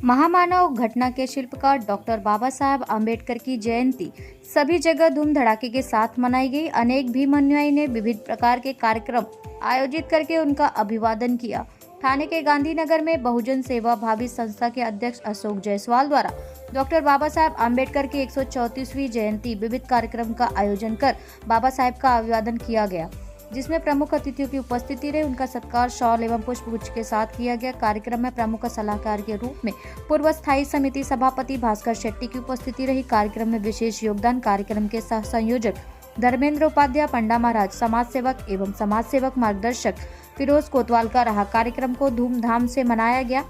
महामानव घटना के शिल्पकार डॉक्टर बाबा साहब आम्बेडकर की जयंती सभी जगह धूम धड़ाके के साथ मनाई गई। अनेक भीम अनुयायी ने विविध प्रकार के कार्यक्रम आयोजित करके उनका अभिवादन किया। ठाणे के गांधीनगर में बहुजन सेवा भावी संस्था के अध्यक्ष अशोक जायसवाल द्वारा डॉक्टर बाबा साहब आम्बेडकर की 134वीं जयंती विविध कार्यक्रम का आयोजन कर बाबा साहब का अभिवादन किया गया, जिसमें प्रमुख अतिथियों की उपस्थिति रही। उनका सत्कार शॉल एवं पुष्पगुच्छ के साथ किया गया। कार्यक्रम में प्रमुख सलाहकार के रूप में पूर्व स्थायी समिति सभापति भास्कर शेट्टी की उपस्थिति रही। कार्यक्रम में विशेष योगदान कार्यक्रम के सह संयोजक धर्मेंद्र उपाध्याय, पंडा महाराज, समाज सेवक एवं समाज सेवक मार्गदर्शक फिरोज कोतवाल का रहा। कार्यक्रम को धूमधाम से मनाया गया।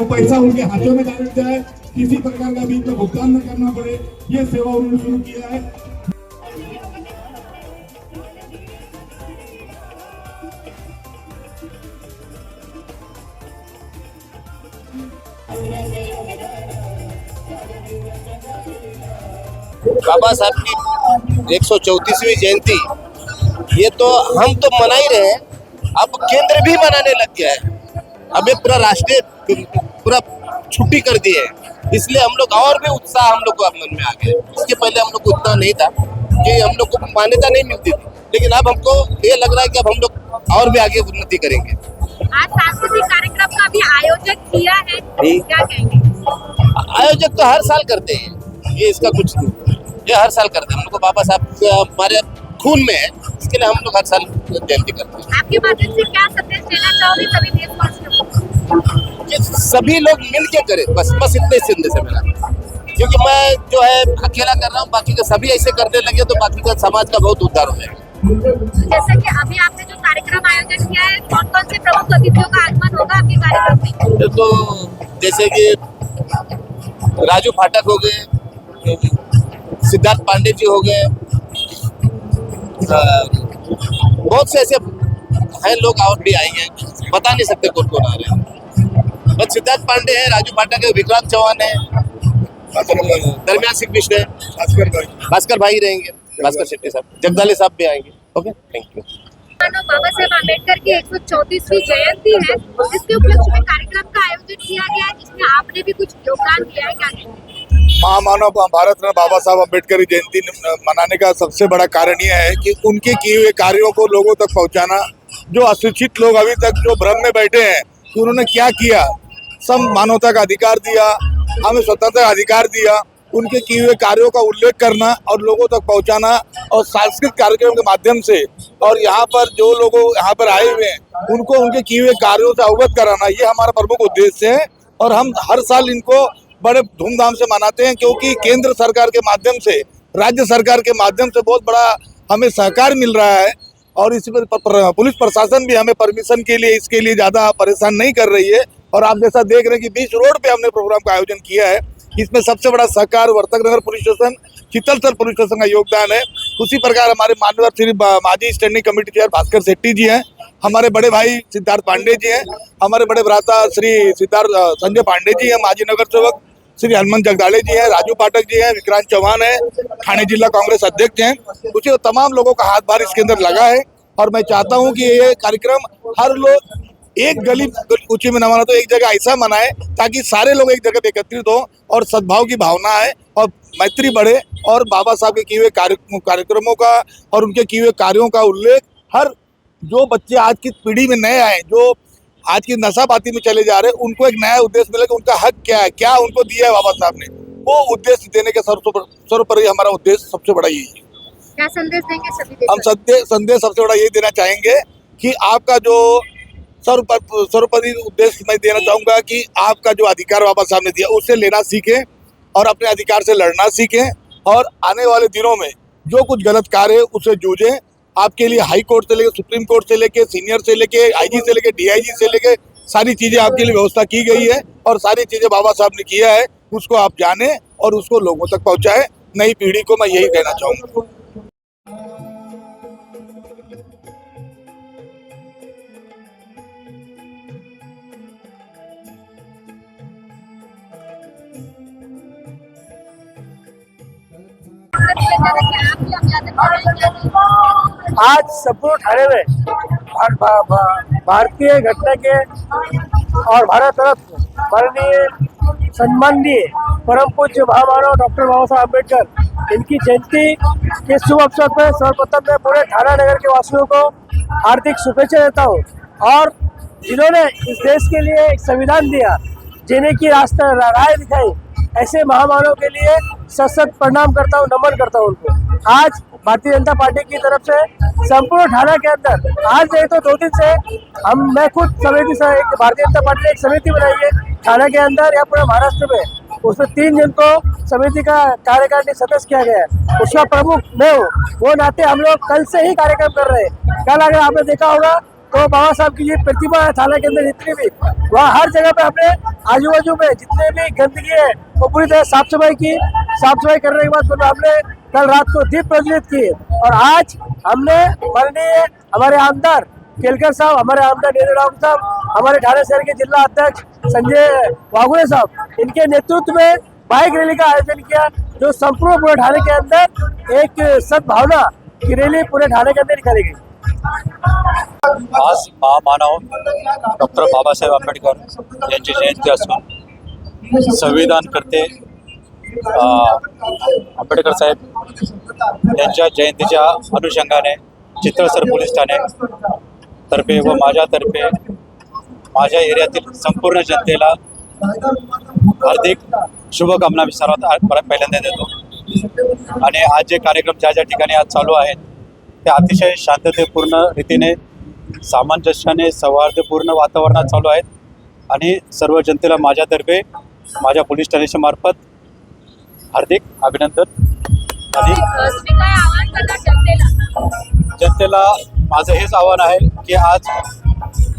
पैसा उनके हाथों में डाल जाए, किसी प्रकार का बीच में भुगतान न करना पड़े, ये सेवा उन्होंने शुरू किया है। बाबा साहब की 134वीं जयंती ये तो हम तो मना ही रहे हैं, अब केंद्र भी मनाने लग गया है। अब ये पूरा राष्ट्रीय पूरा छुट्टी कर दी है, इसलिए हम लोग और भी उत्साह हम लोग को मन में आ गया। इसके पहले हम लोग को उतना नहीं था कि हम लोग को मान्यता नहीं मिलती थी, लेकिन अब हमको ये लग रहा है कि अब हम लोग और भी आगे उन्नति करेंगे। आज सांस्कृतिक कार्यक्रम का भी आयोजन किया है, क्या कहेंगे? आयोजक तो हर साल करते हैं, ये इसका कुछ नहीं, ये हर साल करते हैं। हम लोग को बाबा साहब हमारे खून में है, इसके लिए हम लोग हर साल जयंती करते हैं। आपके माध्यम से क्या संदेश देना चाहोगे सभी देशवासियों को? कि सभी लोग मिल के करें, बस इतने संदेश है मेरा, क्योंकि मैं जो है अकेला कर रहा हूँ, बाकी का सभी ऐसे करने लगे तो बाकी का समाज का बहुत उद्धार हो जाएगा। जैसे कि अभी आपने जो कार्यक्रम आयोजन किया है, कौन कौन से प्रमुख अतिथियों का आगमन होगा आपके कार्यक्रम में? तो जैसे कि राजू फाटक हो गए, सिद्धार्थ पांडे जी हो गए, बहुत से ऐसे हैं लोग और भी आएंगे, बता नहीं सकते कौन कौन आ रहे हैं। बस सिद्धार्थ पांडे है, राजू फाटक है, विक्रांत चौहान है, दरमियान सिंह मिश्र है, भास्कर भाई रहेंगे, भास्कर शेट्टी साहब, जगदाले साहब भी आएंगे। Okay, thank you. Baba Saheb Ambedkar की 134वीं जयंती है, जिसके उपलक्ष्य में कार्यक्रम का आयोजन किया गया है, जिसमें आपने भी कुछ योगदान दिया है, क्या कहेंगे? महामानव भारत रत्न बाबा साहब अम्बेडकर की जयंती मनाने का सबसे बड़ा कारण यह है कि उनके किए हुए कार्यों को लोगों तक पहुंचाना। जो अशिक्षित लोग अभी तक जो भ्रम में बैठे हैं कि उन्होंने क्या किया, सम मानवता का अधिकार दिया, हमें स्वतंत्रता अधिकार दिया, उनके किए हुए कार्यों का उल्लेख करना और लोगों तक पहुंचाना, और सांस्कृतिक कार्यक्रम के माध्यम से और यहाँ पर जो लोग यहाँ पर आए हुए हैं उनको उनके किए हुए कार्यों से अवगत कराना, ये हमारा प्रमुख उद्देश्य है। और हम हर साल इनको बड़े धूमधाम से मनाते हैं, क्योंकि केंद्र सरकार के माध्यम से, राज्य सरकार के माध्यम से बहुत बड़ा हमें सहकार मिल रहा है। और इसी पर पुलिस प्रशासन भी हमें परमिशन के लिए इसके लिए ज़्यादा परेशान नहीं कर रही है। और आप जैसा देख रहे हैं कि बीच रोड पे हमने प्रोग्राम का आयोजन किया है, इसमें सबसे बड़ा सहकार Vartak Nagar police station, Chitalsar police station का योगदान है। उसी प्रकार हमारे माननीय श्री माजी standing committee chair Bhaskar Shetty ji हैं, हमारे बड़े भाई सिद्धार्थ पांडे जी हैं, हमारे बड़े भ्राता श्री संजय पांडे जी हैं, माजी नगर सेवक श्री हनुमान जगदाले जी हैं, राजू पाठक जी हैं, विक्रांत चौहान है, ठाणे जिला कांग्रेस अध्यक्ष हैं। कुछ तमाम लोगों का हाथ भार इसके अंदर लगा है। और मैं चाहता हूं कि ये कार्यक्रम हर लोग एक गली ऊंची में न मना तो एक जगह ऐसा मनाए ताकि सारे लोग एक जगह एकत्रित हो और सद्भाव की भावना है और मैत्री बढ़े, और बाबा साहब के किए हुए कार्यक्रमों का और उनके किए हुए कार्यों का उल्लेख हर जो बच्चे आज की पीढ़ी में नए आए, जो आज की नशापाती में चले जा रहे हैं, उनको एक नया उद्देश्य मिले कि उनका हक क्या है, क्या उनको दिया है बाबा साहब ने, वो उद्देश्य देने के सर्वोपरि हमारा उद्देश्य सबसे बड़ा यही है। क्या संदेश देंगे सभी? हम संदेश सबसे बड़ा यही देना चाहेंगे कि आपका जो सर्वोपरि उद्देश्य मैं देना चाहूँगा कि आपका जो अधिकार बाबा साहब ने दिया उससे लेना सीखें और अपने अधिकार से लड़ना सीखें और आने वाले दिनों में जो कुछ गलत कार्य है उससे जूझें। आपके लिए हाई कोर्ट से लेकर सुप्रीम कोर्ट से लेकर सीनियर से लेकर आईजी से लेकर डीआईजी से लेकर सारी चीज़ें आपके लिए व्यवस्था की गई है और सारी चीज़ें बाबा साहब ने किया है, उसको आप जानें और उसको लोगों तक पहुँचाएं। नई पीढ़ी को मैं यही कहना चाहूँगा। आज संपूर्ण ठाणे में भारतीय घटना के और भारत रत्न माननीय सम्माननीय परम पूज्य महामानव डॉक्टर बाबा साहब अम्बेडकर इनकी जयंती के शुभ अवसर पर सर्वप्रथम मैं पूरे ठाणे नगर के वासियों को हार्दिक शुभेच्छा देता हूँ और जिन्होंने इस देश के लिए एक संविधान दिया, जीने की रास्ता राह दिखाई, ऐसे महामानव के लिए सशक्त प्रणाम करता हूँ, नमन करता हूँ उनको। आज भारतीय जनता पार्टी की तरफ से संपूर्ण ठाणे के अंदर आज नहीं तो 2 दिन से मैं खुद समिति से भारतीय जनता पार्टी ने एक समिति बनाई है ठाणे के अंदर या पूरे महाराष्ट्र में, उसमें 3 जन को समिति का कार्यकारिणी सदस्य किया गया है, उसका प्रमुख मैं हूँ। वो नाते हम लोग कल से ही कार्यक्रम कर रहे हैं। कल अगर आपने देखा होगा तो बाबा साहब की ये प्रतिमा है थाना के अंदर जितनी भी, वहाँ हर जगह पे हमने आजू बाजू में जितने भी गंदगी है वो पूरी तरह साफ सफाई करने के बाद फिर हमने कल रात को दीप प्रज्वलित किए और आज हमने माननीय हमारे आमदार केलकर साहब, हमारे आमदार नेहरू राव साहब, हमारे ठाणे शहर के जिला अध्यक्ष संजय वाघुले साहब, इनके नेतृत्व में बाइक रैली का आयोजन किया जो संपूर्ण पूरे ठाणे के अंदर एक सद्भावना की रैली पूरे ठाणे के अंदर निकाली गई। आज महामानव डॉक्टर बाबासाहेब आंबेडकर यांची जयंती असून संविधान करते आंबेडकर साहेब यांच्या जयंतीच्या अनुषंगाने चित्रसर पोलीस ठाणे तर्फे व माझ्यातर्फे माझ्या एरियातील संपूर्ण जनतेला हार्दिक शुभकामना मी सर्वात पहिल्यांदा देतो। आणि आज जे कार्यक्रम ज्या ज्या ठिकाणी आज चालू आहेत ते अतिशय शांततेपूर्ण रीतीने सामंजस्याने सौहार्दपूर्ण वातावरणात चालू आहेत आणि सर्व जनतेला माझ्यातर्फे माझ्या पोलीस स्टेशन मार्फत हार्दिक अभिनंदन। आणि जनतेला माझं हेच आव्हान आहे की आज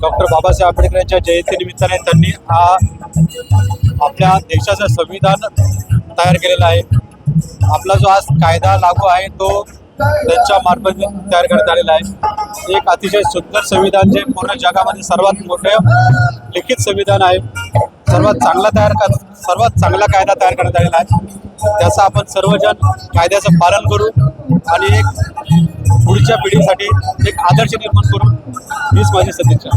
डॉक्टर बाबासाहेब आंबेडकर यांच्या जयंतीनिमित्ताने त्यांनी आपल्या देशाचं संविधान तयार केलेलं आहे। आपला जो आज कायदा लागू आहे तो त्यांच्या मार्फत तयार करण्यात आलेला आहे। एक अतिशय सुंदर संविधान जे पूर्ण जगामध्ये सर्वात मोठं लिखित संविधान आहे, सर्वात चांगला कायदा तयार करण्यात आलेला आहे। त्याचा आपण सर्वजण कायद्याचं पालन करू आणि एक पुढच्या पिढीसाठी एक आदर्श निर्माण करू हीच माझी सदिच्छा।